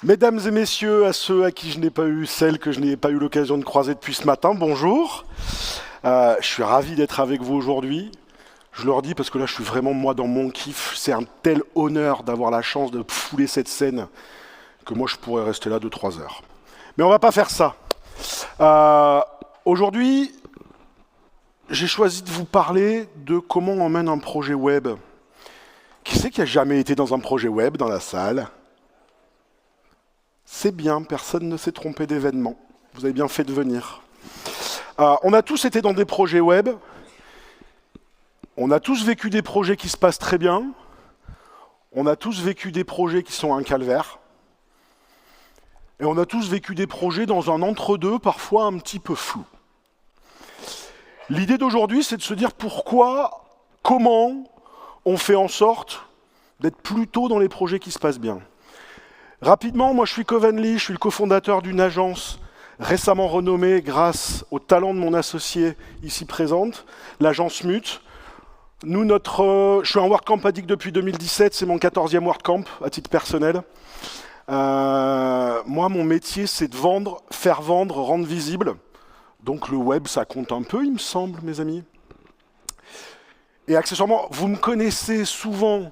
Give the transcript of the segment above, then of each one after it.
Mesdames et messieurs, à ceux à qui je n'ai pas eu, celles que je n'ai pas eu l'occasion de croiser depuis ce matin, bonjour. Je suis ravi d'être avec vous aujourd'hui. Je leur dis parce que là, je suis vraiment moi dans mon kiff. C'est un tel honneur d'avoir la chance de fouler cette scène que moi, je pourrais rester là 2-3 heures. Mais on va pas faire ça. Aujourd'hui, j'ai choisi de vous parler de comment on mène un projet web. Qui c'est qui a jamais été dans un projet web dans la salle? C'est bien, personne ne s'est trompé d'événement. Vous avez bien fait de venir. On a tous été dans des projets web. On a tous vécu des projets qui se passent très bien. On a tous vécu des projets qui sont un calvaire. Et on a tous vécu des projets dans un entre-deux, parfois un petit peu flou. L'idée d'aujourd'hui, c'est de se dire pourquoi, comment on fait en sorte d'être plutôt dans les projets qui se passent bien. Rapidement, moi je suis Coven Lee, je suis le cofondateur d'une agence récemment renommée grâce au talent de mon associé ici présente, l'agence Mute. Je suis en WordCamp Addict depuis 2017, c'est mon 14e WordCamp à titre personnel. Moi, mon métier, c'est de vendre, faire vendre, rendre visible. Donc le web, ça compte un peu, il me semble, mes amis. Et accessoirement, vous me connaissez souvent,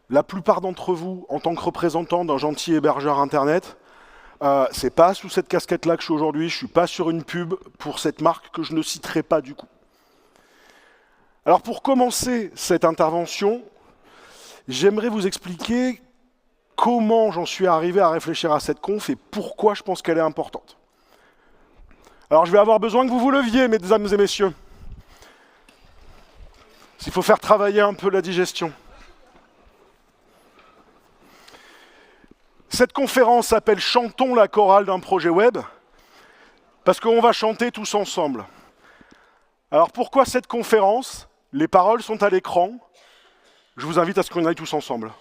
la plupart d'entre vous, en tant que représentant d'un gentil hébergeur Internet. C'est pas sous cette casquette-là que je suis aujourd'hui, je suis pas sur une pub pour cette marque que je ne citerai pas du coup. Alors pour commencer cette intervention, j'aimerais vous expliquer comment j'en suis arrivé à réfléchir à cette conf et pourquoi je pense qu'elle est importante. Alors je vais avoir besoin que vous vous leviez, mesdames et messieurs. S'il faut faire travailler un peu la digestion. Cette conférence s'appelle « Chantons la chorale d'un projet web » parce qu'on va chanter tous ensemble. Alors pourquoi cette conférence? Les paroles sont à l'écran. Je vous invite à ce qu'on aille tous ensemble.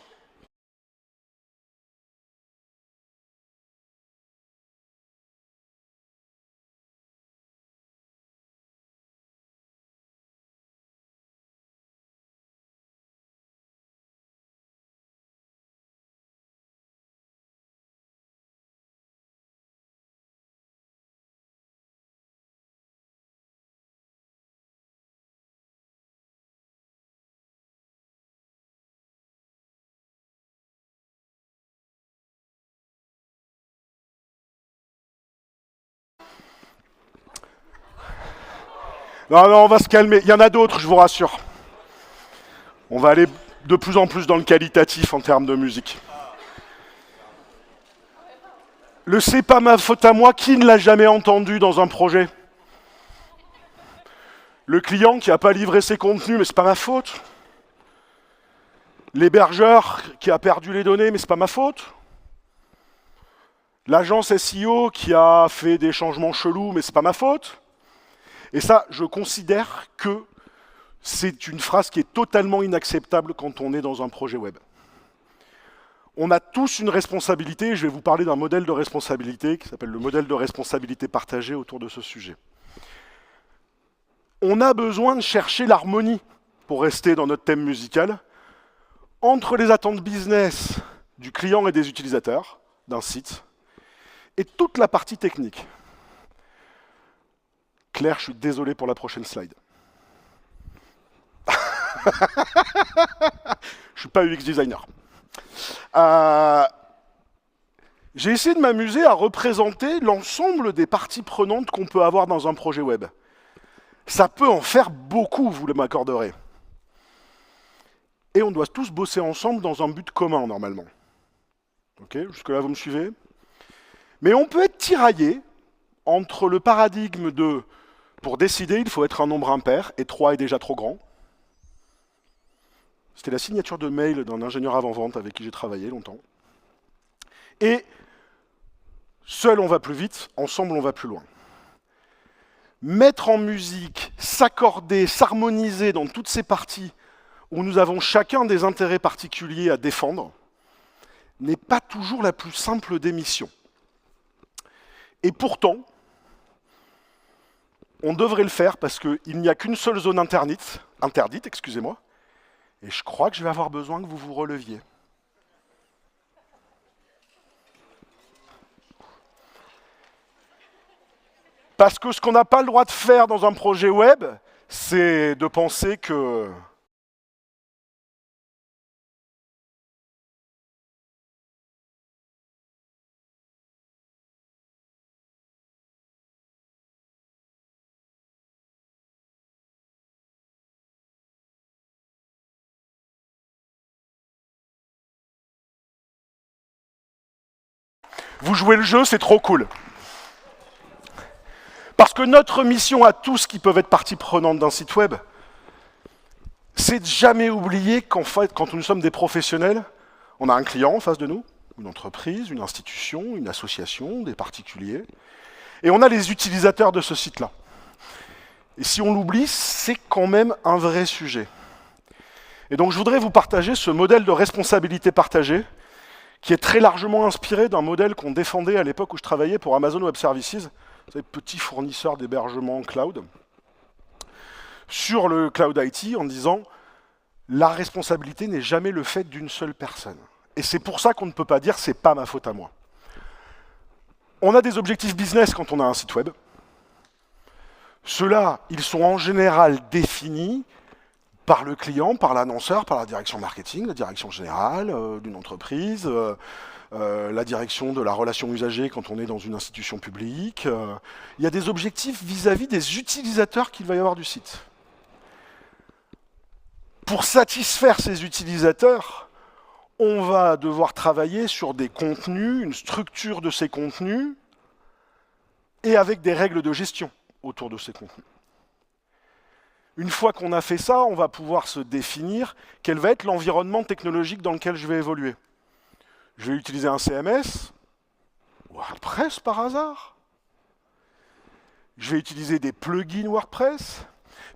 Non, on va se calmer. Il y en a d'autres, je vous rassure. On va aller de plus en plus dans le qualitatif en termes de musique. Le c'est pas ma faute à moi, qui ne l'a jamais entendu dans un projet? Le client qui n'a pas livré ses contenus, mais c'est pas ma faute. L'hébergeur qui a perdu les données, mais c'est pas ma faute. L'agence SEO qui a fait des changements chelous, mais c'est pas ma faute. Et ça, je considère que c'est une phrase qui est totalement inacceptable quand on est dans un projet web. On a tous une responsabilité, et je vais vous parler d'un modèle de responsabilité qui s'appelle le modèle de responsabilité partagée autour de ce sujet. On a besoin de chercher l'harmonie, pour rester dans notre thème musical, entre les attentes business du client et des utilisateurs d'un site et toute la partie technique. Claire, je suis désolé pour la prochaine slide. Je ne suis pas UX designer. J'ai essayé de m'amuser à représenter l'ensemble des parties prenantes qu'on peut avoir dans un projet web. Ça peut en faire beaucoup, vous m'accorderez. Et on doit tous bosser ensemble dans un but commun, normalement. Ok, jusque-là, vous me suivez? Mais on peut être tiraillé entre le paradigme de pour décider, il faut être un nombre impair, et 3 est déjà trop grand. C'était la signature de mail d'un ingénieur avant-vente avec qui j'ai travaillé longtemps. Et seul on va plus vite, ensemble on va plus loin. Mettre en musique, s'accorder, s'harmoniser dans toutes ces parties où nous avons chacun des intérêts particuliers à défendre, n'est pas toujours la plus simple des missions. Et pourtant, on devrait le faire parce qu'il n'y a qu'une seule zone interdite, et je crois que je vais avoir besoin que vous vous releviez. Parce que ce qu'on n'a pas le droit de faire dans un projet web, c'est de penser que... Vous jouez le jeu, c'est trop cool. Parce que notre mission à tous qui peuvent être partie prenante d'un site web, c'est de jamais oublier qu'en fait, quand nous sommes des professionnels, on a un client en face de nous, une entreprise, une institution, une association, des particuliers, et on a les utilisateurs de ce site-là. Et si on l'oublie, c'est quand même un vrai sujet. Et donc je voudrais vous partager ce modèle de responsabilité partagée, qui est très largement inspiré d'un modèle qu'on défendait à l'époque où je travaillais pour Amazon Web Services, vous savez, petit fournisseur d'hébergement cloud, sur le cloud IT, en disant la responsabilité n'est jamais le fait d'une seule personne. Et c'est pour ça qu'on ne peut pas dire c'est pas ma faute à moi. On a des objectifs business quand on a un site web. Ceux-là, ils sont en général définis par le client, par l'annonceur, par la direction marketing, la direction générale d'une entreprise, la direction de la relation usagée quand on est dans une institution publique. Il y a des objectifs vis-à-vis des utilisateurs qu'il va y avoir du site. Pour satisfaire ces utilisateurs, on va devoir travailler sur des contenus, une structure de ces contenus, et avec des règles de gestion autour de ces contenus. Une fois qu'on a fait ça, on va pouvoir se définir quel va être l'environnement technologique dans lequel je vais évoluer. Je vais utiliser un CMS, WordPress par hasard. Je vais utiliser des plugins WordPress.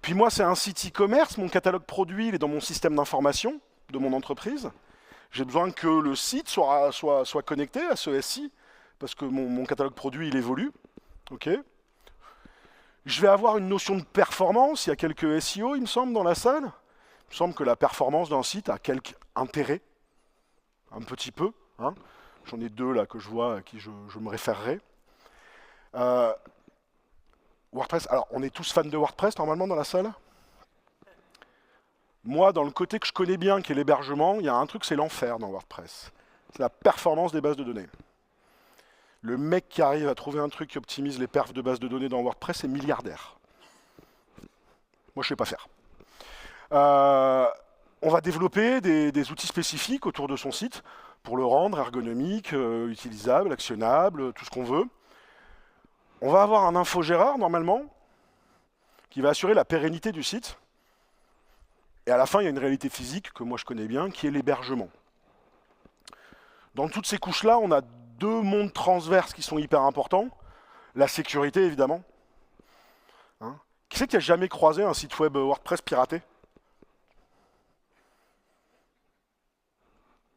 Puis moi, c'est un site e-commerce, mon catalogue produit, il est dans mon système d'information de mon entreprise. J'ai besoin que le site soit connecté à ce SI, parce que mon catalogue produit, il évolue. Okay. Je vais avoir une notion de performance, il y a quelques SEO, il me semble, dans la salle. Il me semble que la performance d'un site a quelque intérêt, un petit peu. Hein. J'en ai deux là que je vois, à qui je me référerai. WordPress, alors on est tous fans de WordPress normalement dans la salle. Moi, dans le côté que je connais bien, qui est l'hébergement, il y a un truc, c'est l'enfer dans WordPress. C'est la performance des bases de données. Le mec qui arrive à trouver un truc qui optimise les perfs de base de données dans WordPress est milliardaire. Moi, je ne sais pas faire. On va développer des outils spécifiques autour de son site pour le rendre ergonomique, utilisable, actionnable, tout ce qu'on veut. On va avoir un infogéreur, normalement, qui va assurer la pérennité du site. Et à la fin, il y a une réalité physique que moi je connais bien, qui est l'hébergement. Dans toutes ces couches-là, on a deux mondes transverses qui sont hyper importants. La sécurité, évidemment. Hein, qui c'est qui a jamais croisé un site web WordPress piraté?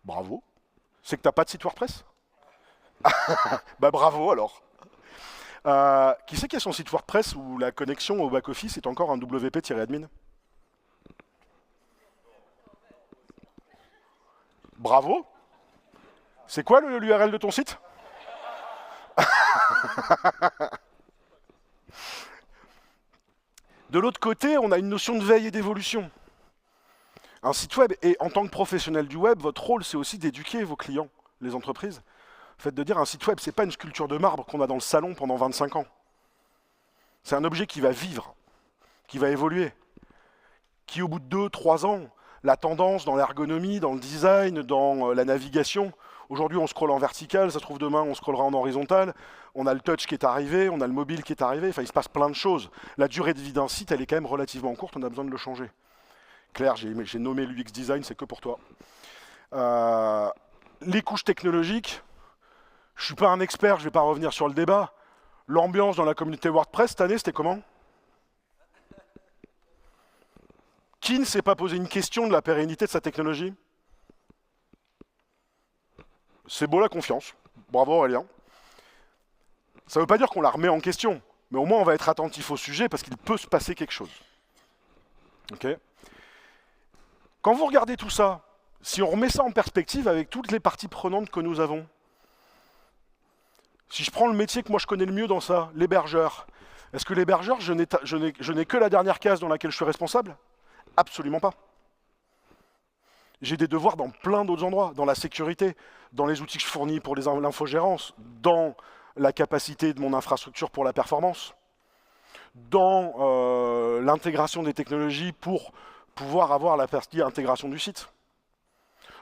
Bravo. C'est que t'as pas de site WordPress? Bah bravo alors. Qui c'est qui a son site WordPress où la connexion au back-office est encore un WP-admin? Bravo. C'est quoi l'URL de ton site? De l'autre côté, on a une notion de veille et d'évolution. Un site web, et en tant que professionnel du web, votre rôle, c'est aussi d'éduquer vos clients, les entreprises. Le fait de dire un site web, c'est pas une sculpture de marbre qu'on a dans le salon pendant 25 ans. C'est un objet qui va vivre, qui va évoluer, qui au bout de 2-3 ans, la tendance dans l'ergonomie, dans le design, dans la navigation, aujourd'hui on scrolle en vertical, ça se trouve demain on scrollera en horizontal, on a le touch qui est arrivé, on a le mobile qui est arrivé, enfin il se passe plein de choses. La durée de vie d'un site, elle est quand même relativement courte, on a besoin de le changer. Claire, j'ai nommé l'UX design, c'est que pour toi. Les couches technologiques, je ne suis pas un expert, je ne vais pas revenir sur le débat. L'ambiance dans la communauté WordPress cette année, c'était comment? Qui ne s'est pas posé une question de la pérennité de sa technologie? C'est beau la confiance. Bravo Aurélien. Ça ne veut pas dire qu'on la remet en question, mais au moins on va être attentif au sujet parce qu'il peut se passer quelque chose. Okay. Quand vous regardez tout ça, si on remet ça en perspective avec toutes les parties prenantes que nous avons, si je prends le métier que moi je connais le mieux dans ça, l'hébergeur, Est-ce que l'hébergeur, je n'ai que la dernière case dans laquelle je suis responsable? Absolument pas. J'ai des devoirs dans plein d'autres endroits, dans la sécurité, dans les outils que je fournis pour l'infogérance, dans la capacité de mon infrastructure pour la performance, dans l'intégration des technologies pour pouvoir avoir la partie intégration du site.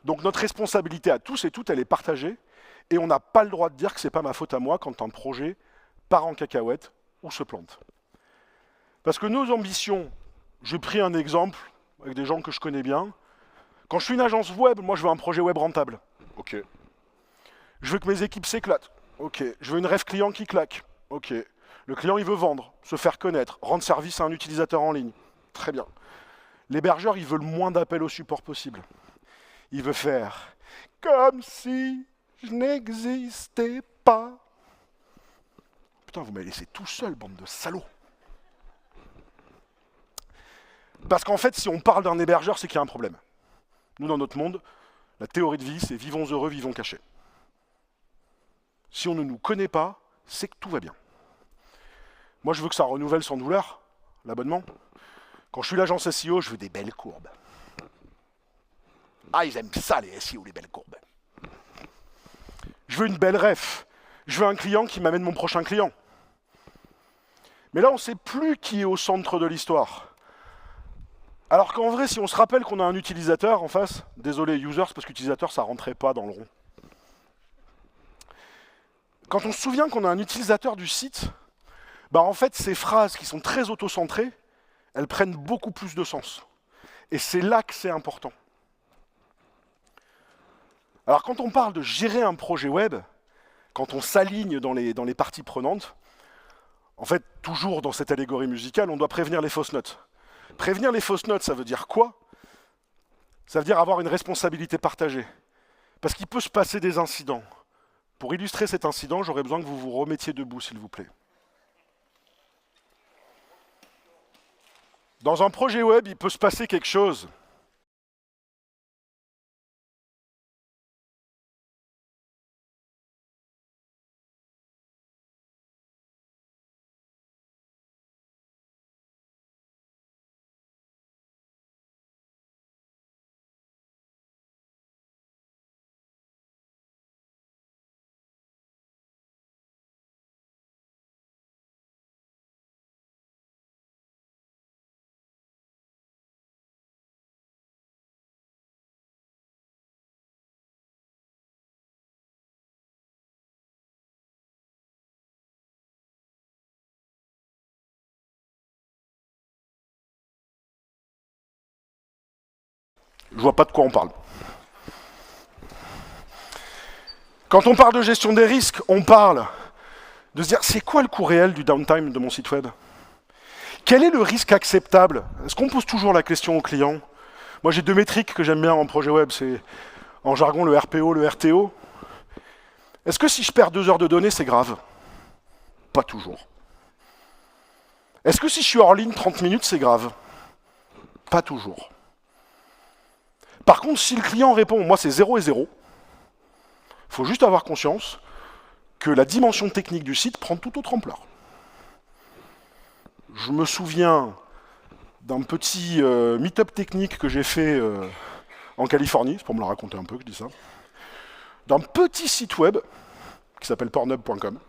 Donc notre responsabilité à tous et toutes, elle est partagée, et on n'a pas le droit de dire que c'est pas ma faute à moi quand un projet part en cacahuète ou se plante. Parce que nos ambitions, j'ai pris un exemple avec des gens que je connais bien. Quand je suis une agence web, moi je veux un projet web rentable. Ok. Je veux que mes équipes s'éclatent. Ok. Je veux une ref client qui claque. Ok. Le client il veut vendre, se faire connaître, rendre service à un utilisateur en ligne. Très bien. L'hébergeur il veut le moins d'appels au support possible. Il veut faire comme si je n'existais pas. Putain, vous m'avez laissé tout seul, bande de salauds. Parce qu'en fait, si on parle d'un hébergeur, c'est qu'il y a un problème. Nous, dans notre monde, la théorie de vie, c'est vivons heureux, vivons cachés. Si on ne nous connaît pas, c'est que tout va bien. Moi, je veux que ça renouvelle sans douleur, l'abonnement. Quand je suis l'agence SEO, je veux des belles courbes. Ah, ils aiment ça, les SEO, les belles courbes. Je veux une belle ref. Je veux un client qui m'amène mon prochain client. Mais là, on ne sait plus qui est au centre de l'histoire. Alors qu'en vrai, si on se rappelle qu'on a un utilisateur en face, désolé, users, parce qu'utilisateur, ça ne rentrait pas dans le rond. Quand on se souvient qu'on a un utilisateur du site, bah en fait, ces phrases qui sont très auto-centrées, elles prennent beaucoup plus de sens. Et c'est là que c'est important. Alors quand on parle de gérer un projet web, quand on s'aligne dans les parties prenantes, en fait, toujours dans cette allégorie musicale, on doit prévenir les fausses notes. Prévenir les fausses notes, ça veut dire quoi? Ça veut dire avoir une responsabilité partagée. Parce qu'il peut se passer des incidents. Pour illustrer cet incident, j'aurais besoin que vous vous remettiez debout, s'il vous plaît. Dans un projet web, il peut se passer quelque chose. Je vois pas de quoi on parle. Quand on parle de gestion des risques, on parle de se dire, c'est quoi le coût réel du downtime de mon site web? Quel est le risque acceptable? Est-ce qu'on pose toujours la question aux clients? Moi, j'ai deux métriques que j'aime bien en projet web, c'est en jargon le RPO, le RTO. Est-ce que si je perds 2 heures de données, c'est grave? Pas toujours. Est-ce que si je suis hors ligne 30 minutes, c'est grave? Pas toujours. Par contre, si le client répond, moi c'est 0 et 0, il faut juste avoir conscience que la dimension technique du site prend tout autre ampleur. Je me souviens d'un petit meet-up technique que j'ai fait en Californie, c'est pour me le raconter un peu que je dis ça, d'un petit site web qui s'appelle pornhub.com.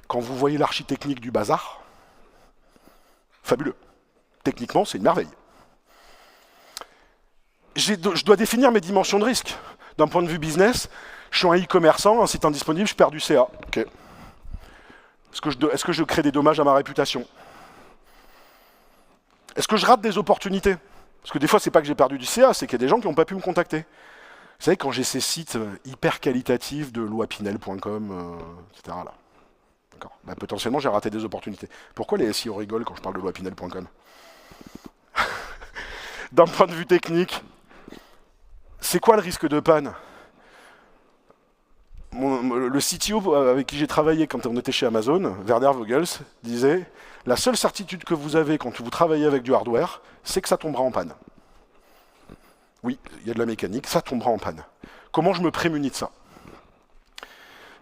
Quand vous voyez l'architecnique du bazar, fabuleux. Techniquement, c'est une merveille. Je dois définir mes dimensions de risque. D'un point de vue business, je suis un e-commerçant, un site indisponible, je perds du CA. Okay. Est-ce que je crée des dommages à ma réputation? Est-ce que je rate des opportunités? Parce que des fois, c'est pas que j'ai perdu du CA, c'est qu'il y a des gens qui n'ont pas pu me contacter. Vous savez, quand j'ai ces sites hyper qualitatifs de loipinel.com, etc. Là. D'accord. Bah, potentiellement, j'ai raté des opportunités. Pourquoi les SEO rigolent quand je parle de loipinel.com? D'un point de vue technique, c'est quoi le risque de panne? Le CTO avec qui j'ai travaillé quand on était chez Amazon, Werner Vogels, disait « La seule certitude que vous avez quand vous travaillez avec du hardware, c'est que ça tombera en panne. » Oui, il y a de la mécanique, ça tombera en panne. Comment je me prémunis de ça?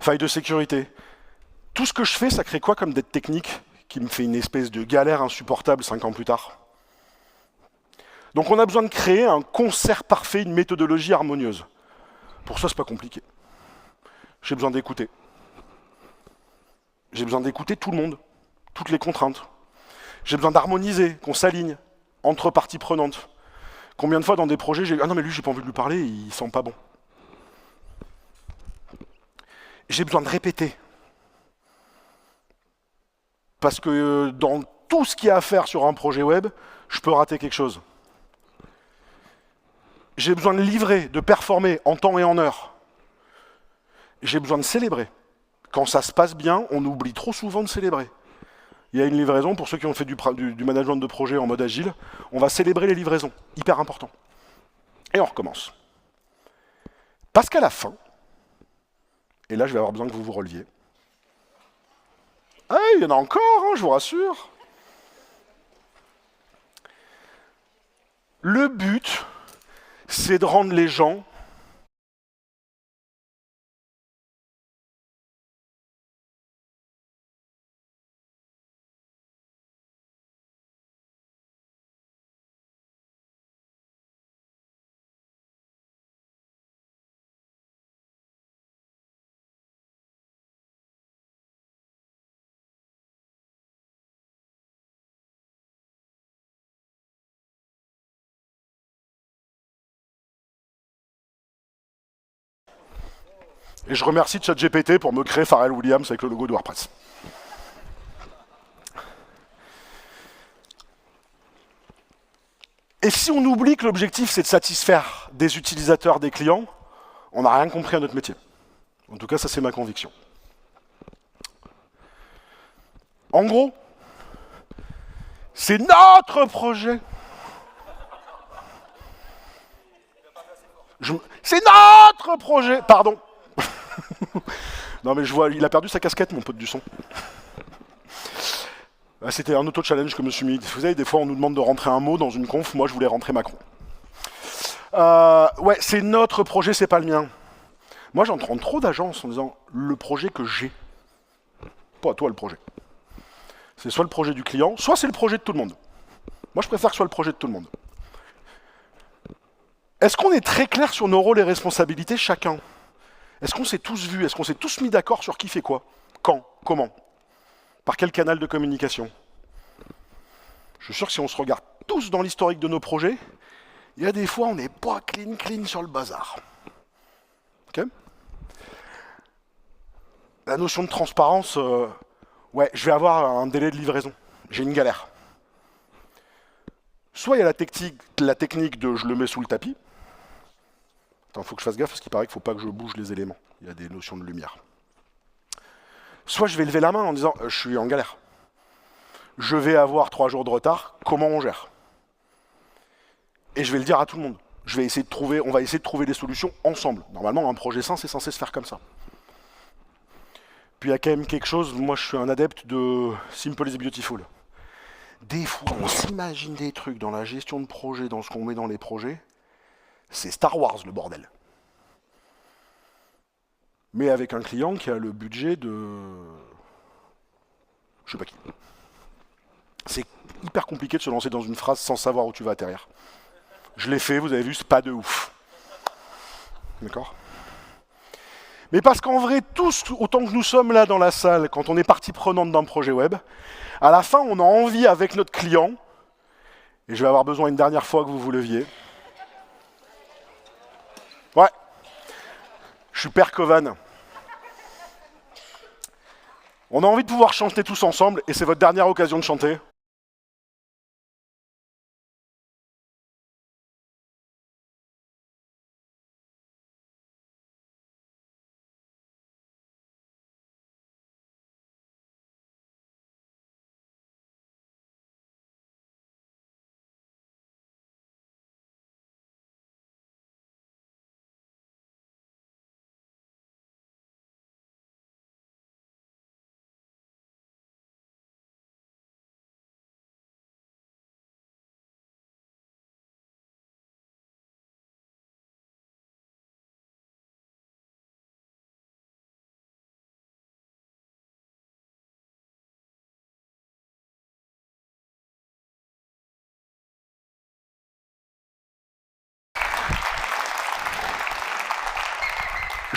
Faille de sécurité. Tout ce que je fais, ça crée quoi comme dette technique qui me fait une espèce de galère insupportable 5 ans plus tard. Donc on a besoin de créer un concert parfait, une méthodologie harmonieuse. Pour ça, c'est pas compliqué. J'ai besoin d'écouter. J'ai besoin d'écouter tout le monde, toutes les contraintes. J'ai besoin d'harmoniser, qu'on s'aligne entre parties prenantes. Combien de fois dans des projets, j'ai dit « Ah non mais lui, j'ai pas envie de lui parler, il sent pas bon. » J'ai besoin de répéter. Parce que dans tout ce qu'il y a à faire sur un projet web, je peux rater quelque chose. J'ai besoin de livrer, de performer en temps et en heure. J'ai besoin de célébrer. Quand ça se passe bien, on oublie trop souvent de célébrer. Il y a une livraison, pour ceux qui ont fait du management de projet en mode agile, on va célébrer les livraisons, hyper important. Et on recommence. Parce qu'à la fin, et là je vais avoir besoin que vous vous releviez. Ah, il y en a encore, hein, je vous rassure. Le but, c'est de rendre les gens et je remercie ChatGPT pour me créer Pharrell Williams avec le logo de WordPress. Et si on oublie que l'objectif c'est de satisfaire des utilisateurs, des clients, on n'a rien compris à notre métier. En tout cas, ça c'est ma conviction. En gros, c'est notre projet. C'est notre projet. Pardon. Non mais je vois, il a perdu sa casquette, mon pote du son. C'était un auto-challenge que je me suis mis. Vous savez, des fois on nous demande de rentrer un mot dans une conf, moi je voulais rentrer Macron. Ouais, c'est notre projet, c'est pas le mien. Moi j'entends trop d'agences en disant le projet que j'ai. Pas toi le projet. C'est soit le projet du client, soit c'est le projet de tout le monde. Moi je préfère que ce soit le projet de tout le monde. Est-ce qu'on est très clair sur nos rôles et responsabilités chacun? Est-ce qu'on s'est tous vus? Est-ce qu'on s'est tous mis d'accord sur qui fait quoi? Quand? Comment? Par quel canal de communication? Je suis sûr que si on se regarde tous dans l'historique de nos projets, il y a des fois on n'est pas clean sur le bazar. Ok? La notion de transparence, ouais, je vais avoir un délai de livraison. J'ai une galère. Soit il y a la technique de je le mets sous le tapis. Attends, il faut que je fasse gaffe parce qu'il paraît qu'il ne faut pas que je bouge les éléments. Il y a des notions de lumière. Soit je vais lever la main en disant je suis en galère. Je vais avoir 3 jours de retard, comment on gère? Et je vais le dire à tout le monde. On va essayer de trouver des solutions ensemble. Normalement, un projet sain, c'est censé se faire comme ça. Puis il y a quand même quelque chose, moi je suis un adepte de Simple is Beautiful. Des fois, on s'imagine des trucs dans la gestion de projet, dans ce qu'on met dans les projets. C'est Star Wars, le bordel. Mais avec un client qui a le budget de... je sais pas qui. C'est hyper compliqué de se lancer dans une phrase sans savoir où tu vas atterrir. Je l'ai fait, vous avez vu, c'est pas de ouf. D'accord? Mais parce qu'en vrai, tous, autant que nous sommes là dans la salle, quand on est partie prenante d'un projet web, à la fin, on a envie avec notre client, et je vais avoir besoin une dernière fois que vous vous leviez. Ouais, je suis Père Kovan. On a envie de pouvoir chanter tous ensemble, et c'est votre dernière occasion de chanter.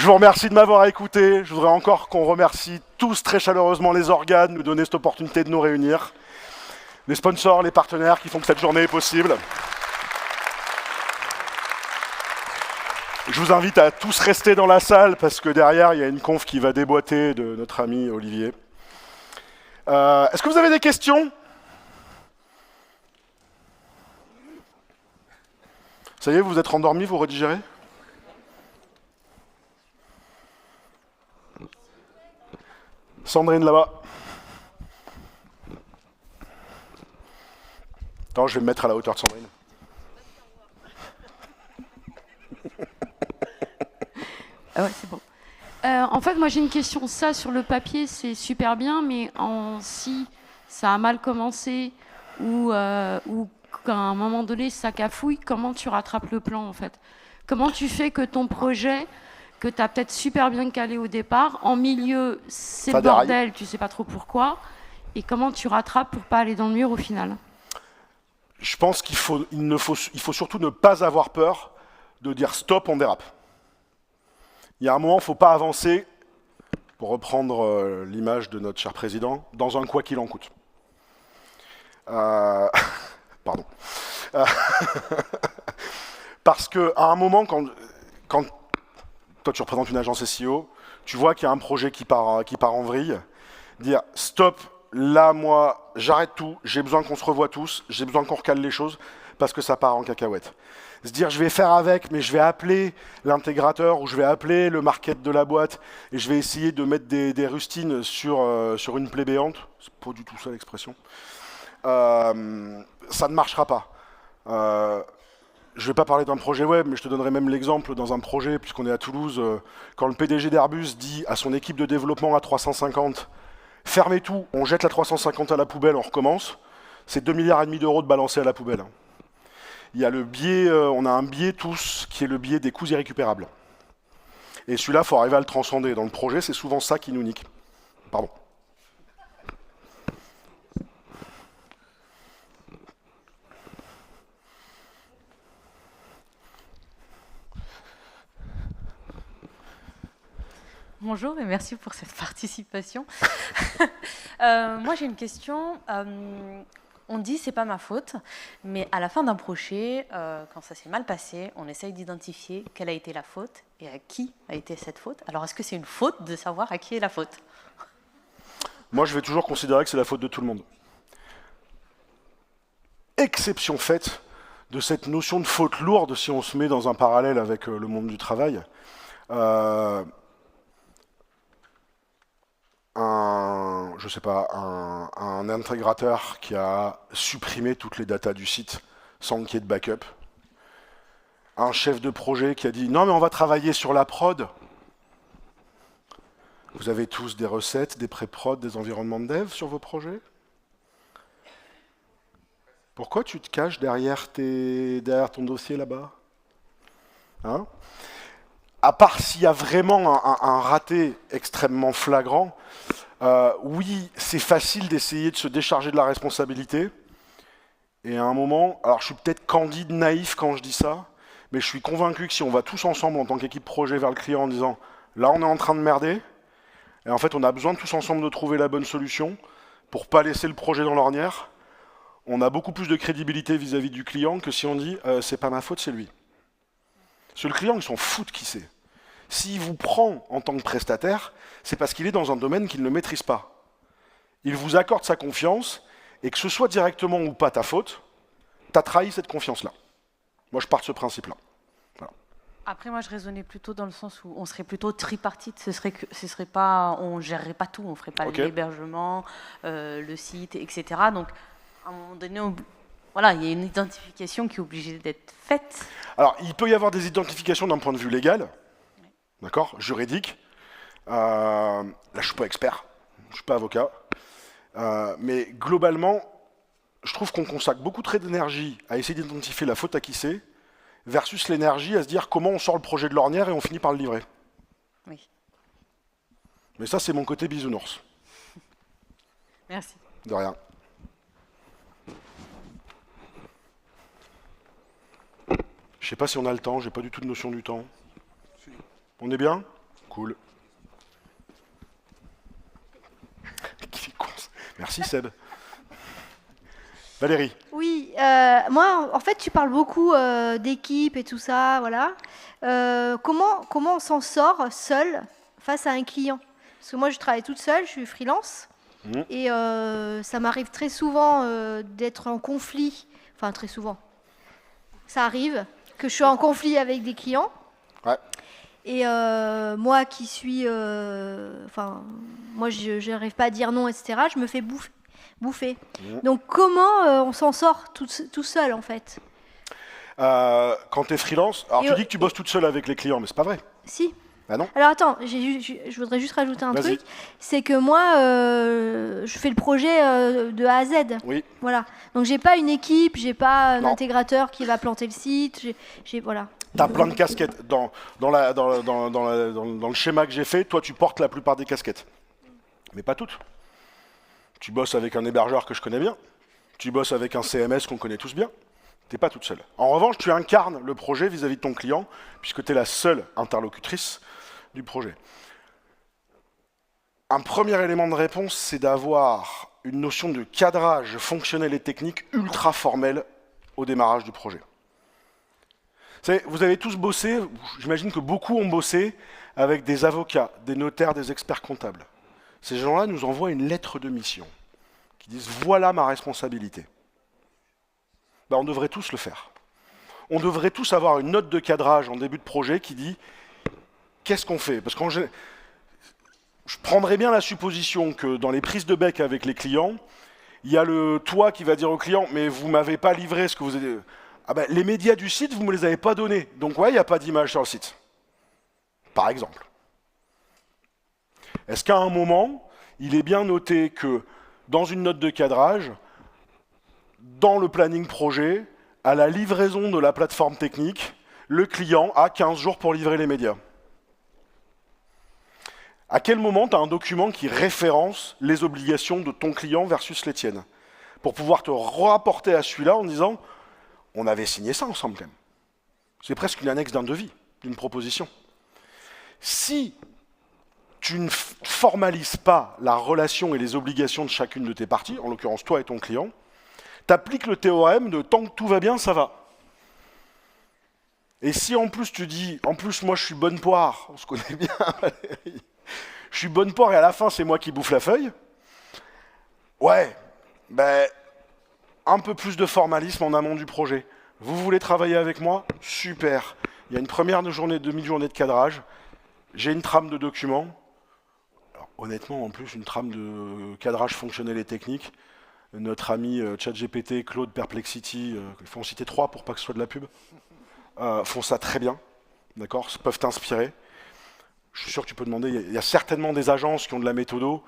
Je vous remercie de m'avoir écouté. Je voudrais encore qu'on remercie tous très chaleureusement les organes de nous donner cette opportunité de nous réunir. Les sponsors, les partenaires qui font que cette journée est possible. Je vous invite à tous rester dans la salle parce que derrière, il y a une conf qui va déboîter de notre ami Olivier. Est-ce que vous avez des questions? Ça y est, vous êtes rendormis, vous redigérez? Sandrine, là-bas. Attends, je vais me mettre à la hauteur de Sandrine. Ah ouais, c'est bon. En fait, moi j'ai une question. Ça, sur le papier, c'est super bien, mais si ça a mal commencé ou qu'à un moment donné ça cafouille, comment tu rattrapes le plan en fait? Comment tu fais que ton projet, que tu as peut-être super bien calé au départ, en milieu c'est le bordel, tu sais pas trop pourquoi, et comment tu rattrapes pour pas aller dans le mur au final? Je pense qu'il faut surtout ne pas avoir peur de dire stop, on dérape. Il y a un moment, il ne faut pas avancer, pour reprendre l'image de notre cher président, dans un quoi qu'il en coûte. Pardon. Parce qu'à un moment, quand toi tu représentes une agence SEO, tu vois qu'il y a un projet qui part en vrille, dire stop, là moi j'arrête tout, j'ai besoin qu'on se revoie tous, j'ai besoin qu'on recale les choses, parce que ça part en cacahuète. Se dire je vais faire avec, mais je vais appeler l'intégrateur ou je vais appeler le market de la boîte et je vais essayer de mettre des rustines sur une plaie béante, c'est pas du tout ça l'expression, ça ne marchera pas. Je ne vais pas parler d'un projet web, mais je te donnerai même l'exemple dans un projet, puisqu'on est à Toulouse, quand le PDG d'Airbus dit à son équipe de développement à 350, fermez tout, on jette la 350 à la poubelle, on recommence, c'est 2,5 milliards d'euros de balancer à la poubelle. Il y a le biais, on a un biais tous, qui est le biais des coûts irrécupérables. Et celui-là, il faut arriver à le transcender. Dans le projet, c'est souvent ça qui nous nique. Pardon. Bonjour et merci pour cette participation. Moi j'ai une question. On dit c'est pas ma faute, mais à la fin d'un projet, quand ça s'est mal passé, on essaye d'identifier quelle a été la faute et à qui a été cette faute. Alors est-ce que c'est une faute de savoir à qui est la faute? Moi je vais toujours considérer que c'est la faute de tout le monde. Exception faite de cette notion de faute lourde si on se met dans un parallèle avec le monde du travail. Je sais pas, un intégrateur qui a supprimé toutes les datas du site sans qu'il y ait de backup. Un chef de projet qui a dit non mais on va travailler sur la prod. Vous avez tous des recettes, des pré-prod, des environnements de dev sur vos projets? Pourquoi tu te caches derrière ton dossier là-bas? Hein? À part s'il y a vraiment un raté extrêmement flagrant, oui, c'est facile d'essayer de se décharger de la responsabilité. Et à un moment, alors je suis peut-être candide, naïf quand je dis ça, mais je suis convaincu que si on va tous ensemble en tant qu'équipe projet vers le client en disant là on est en train de merder, et en fait on a besoin tous ensemble de trouver la bonne solution pour pas laisser le projet dans l'ornière, on a beaucoup plus de crédibilité vis-à-vis du client que si on dit c'est pas ma faute, c'est lui. Parce que le client, il s'en fout de qui c'est. S'il vous prend en tant que prestataire, c'est parce qu'il est dans un domaine qu'il ne maîtrise pas. Il vous accorde sa confiance, et que ce soit directement ou pas ta faute, tu as trahi cette confiance-là. Moi, je pars de ce principe-là. Voilà. Après, moi, je raisonnais plutôt dans le sens où on serait plutôt tripartite. Ce serait pas, on gérerait pas tout, on ferait pas l'hébergement, le site, etc. Donc, à un moment donné, voilà, il y a une identification qui est obligée d'être faite. Alors, il peut y avoir des identifications d'un point de vue légal, d'accord, juridique. Là, je ne suis pas expert, je ne suis pas avocat. Mais globalement, je trouve qu'on consacre beaucoup trop d'énergie à essayer d'identifier la faute à qui c'est, versus l'énergie à se dire comment on sort le projet de l'ornière et on finit par le livrer. Oui. Mais ça, c'est mon côté bisounours. Merci. De rien. Je sais pas si on a le temps, j'ai pas du tout de notion du temps. On est bien? Cool. Merci Seb. Valérie. Oui, moi, en fait, tu parles beaucoup d'équipe et tout ça, voilà. Comment on s'en sort seul face à un client? Parce que moi, je travaille toute seule, je suis freelance, et ça m'arrive très souvent d'être en conflit, enfin très souvent. Ça arrive que je sois en conflit avec des clients. Ouais. Et moi qui suis, moi je n'arrive pas à dire non, etc. Je me fais bouffer. Donc comment on s'en sort tout seul en fait? Quand tu es freelance, alors tu dis que tu bosses toute seule avec les clients, mais c'est pas vrai. Si. Bah non. Alors attends, je voudrais juste rajouter un Vas-y. truc, c'est que moi je fais le projet de A à Z. Oui. Voilà. Donc j'ai pas une équipe, j'ai pas un Non. intégrateur qui va planter le site. Voilà. T'as plein de casquettes. Dans le schéma que j'ai fait, toi tu portes la plupart des casquettes. Mais pas toutes. Tu bosses avec un hébergeur que je connais bien. Tu bosses avec un CMS qu'on connaît tous bien. T'es pas toute seule. En revanche, tu incarnes le projet vis-à-vis de ton client, puisque tu es la seule interlocutrice du projet. Un premier élément de réponse, c'est d'avoir une notion de cadrage fonctionnel et technique ultra formel au démarrage du projet. Vous avez tous bossé, j'imagine que beaucoup ont bossé avec des avocats, des notaires, des experts comptables. Ces gens-là nous envoient une lettre de mission qui disent « voilà ma responsabilité ». Ben, on devrait tous le faire. On devrait tous avoir une note de cadrage en début de projet qui dit « qu'est-ce qu'on fait ?» Parce que je prendrais bien la supposition que dans les prises de bec avec les clients, il y a le toi qui va dire au client « mais vous ne m'avez pas livré ce que vous avez... » Ah ben, les médias du site, vous ne me les avez pas donnés. Donc ouais, il n'y a pas d'image sur le site. Par exemple. Est-ce qu'à un moment, il est bien noté que dans une note de cadrage, dans le planning projet, à la livraison de la plateforme technique, le client a 15 jours pour livrer les médias? À quel moment tu as un document qui référence les obligations de ton client versus les tiennes? Pour pouvoir te rapporter à celui-là en disant on avait signé ça ensemble quand même. C'est presque une annexe d'un devis, d'une proposition. Si tu ne formalises pas la relation et les obligations de chacune de tes parties, en l'occurrence toi et ton client, tu appliques le théorème de tant que tout va bien, ça va. Et si en plus tu dis, en plus moi je suis bonne poire, on se connaît bien, Valérie, je suis bonne poire et à la fin c'est moi qui bouffe la feuille, ouais, ben, un peu plus de formalisme en amont du projet. Vous voulez travailler avec moi? Super. Il y a une première demi-journée de cadrage, j'ai une trame de documents. Alors, honnêtement, en plus, une trame de cadrage fonctionnel et technique. Notre ami ChatGPT, Claude, Perplexity, il faut en citer 3 pour pas que ce soit de la pub, font ça très bien, d'accord, peuvent t'inspirer. Je suis sûr que tu peux demander, il y a certainement des agences qui ont de la méthodo.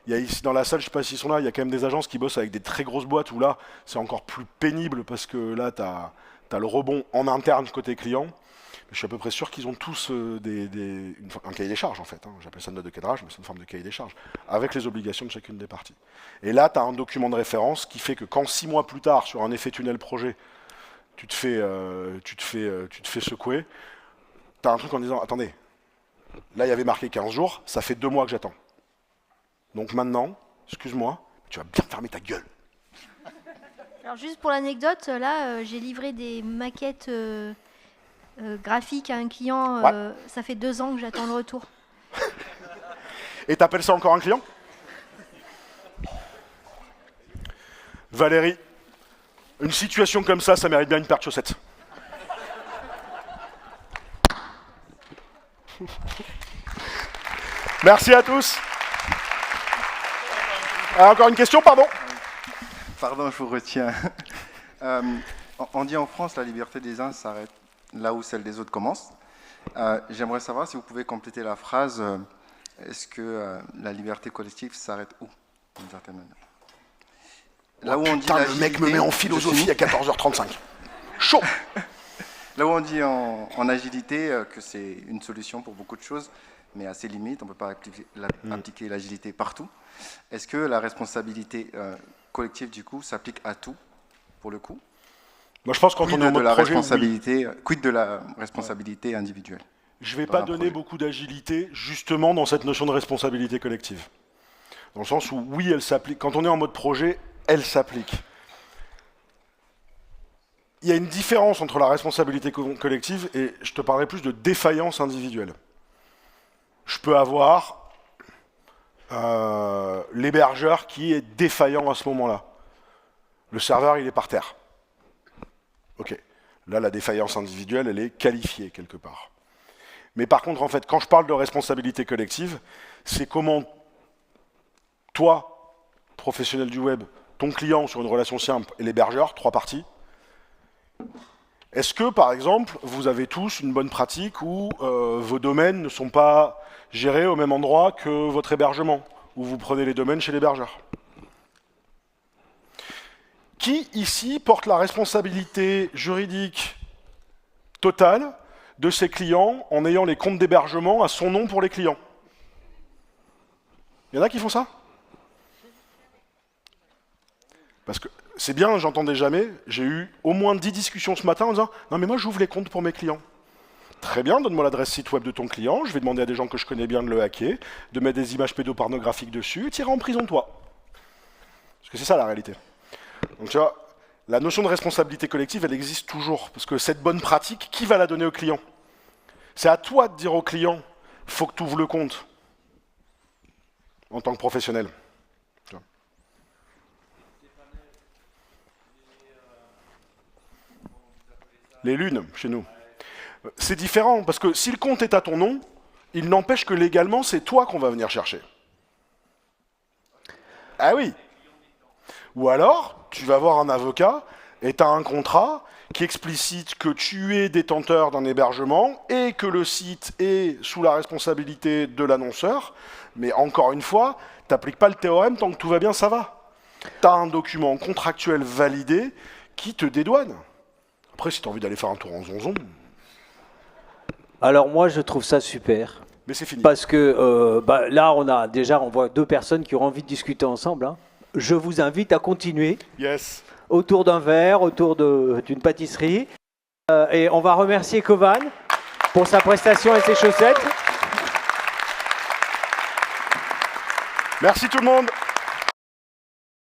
Il y a ici dans la salle, je ne sais pas s'ils sont là, il y a quand même des agences qui bossent avec des très grosses boîtes où là, c'est encore plus pénible parce que là, tu as le rebond en interne côté client. Je suis à peu près sûr qu'ils ont tous un cahier des charges en fait. J'appelle ça une note de cadrage, mais c'est une forme de cahier des charges, avec les obligations de chacune des parties. Et là, tu as un document de référence qui fait que quand 6 mois plus tard, sur un effet tunnel projet, tu te fais secouer, tu as un truc en disant, attendez, là il y avait marqué 15 jours, ça fait 2 mois que j'attends. Donc maintenant, excuse-moi, tu vas bien fermer ta gueule. Alors juste pour l'anecdote, là j'ai livré des maquettes graphiques à un client, ça fait 2 ans que j'attends le retour. Et t'appelles ça encore un client? Valérie, une situation comme ça mérite bien une paire de chaussettes. Merci à tous. Encore une question, pardon? Pardon, je vous retiens. On dit en France, la liberté des uns s'arrête là où celle des autres commence. J'aimerais savoir si vous pouvez compléter la phrase. Est-ce que la liberté collective s'arrête où, d'une certaine manière? Là où on dit le mec me met en philosophie à 14h35. Chaud. Là où on dit en agilité que c'est une solution pour beaucoup de choses, mais à ses limites, on ne peut pas appliquer l'agilité partout. Est-ce que la responsabilité collective, du coup, s'applique à tout, pour le coup? Moi, je pense que quand on est en mode projet, quid de la responsabilité individuelle? je ne vais pas donner beaucoup d'agilité justement dans cette notion de responsabilité collective. Dans le sens où, oui, elle s'applique. Quand on est en mode projet, elle s'applique. Il y a une différence entre la responsabilité collective et je te parlerai plus de défaillance individuelle. Je peux avoir l'hébergeur qui est défaillant à ce moment-là. Le serveur, il est par terre. Ok. Là, la défaillance individuelle, elle est qualifiée quelque part. Mais par contre, en fait, quand je parle de responsabilité collective, c'est comment toi, professionnel du web, ton client sur une relation simple et l'hébergeur, 3 parties. Est-ce que, par exemple, vous avez tous une bonne pratique où vos domaines ne sont pas gérés au même endroit que votre hébergement, où vous prenez les domaines chez l'hébergeur? Qui, ici, porte la responsabilité juridique totale de ses clients en ayant les comptes d'hébergement à son nom pour les clients? Il y en a qui font ça? Parce que c'est bien, j'entendais jamais, j'ai eu au moins 10 discussions ce matin en disant « Non mais moi j'ouvre les comptes pour mes clients ». Très bien, donne-moi l'adresse site web de ton client, je vais demander à des gens que je connais bien de le hacker, de mettre des images pédopornographiques dessus, et t'iras en prison toi. Parce que c'est ça la réalité. Donc tu vois, la notion de responsabilité collective, elle existe toujours. Parce que cette bonne pratique, qui va la donner au client? C'est à toi de dire au client, il faut que tu ouvres le compte, en tant que professionnel. Les lunes, chez nous. C'est différent, parce que si le compte est à ton nom, il n'empêche que légalement, c'est toi qu'on va venir chercher. Ah oui. Ou alors, tu vas voir un avocat et tu as un contrat qui explicite que tu es détenteur d'un hébergement et que le site est sous la responsabilité de l'annonceur. Mais encore une fois, tu n'appliques pas le théorème tant que tout va bien, ça va. Tu as un document contractuel validé qui te dédouane. Après, si tu as envie d'aller faire un tour en zonzon... Alors moi, je trouve ça super. Mais c'est fini. Parce que là, on voit 2 personnes qui ont envie de discuter ensemble. Hein. Je vous invite à continuer. Yes. Autour d'un verre, autour d'une pâtisserie. Et on va remercier Kovan pour sa prestation et ses chaussettes. Merci tout le monde.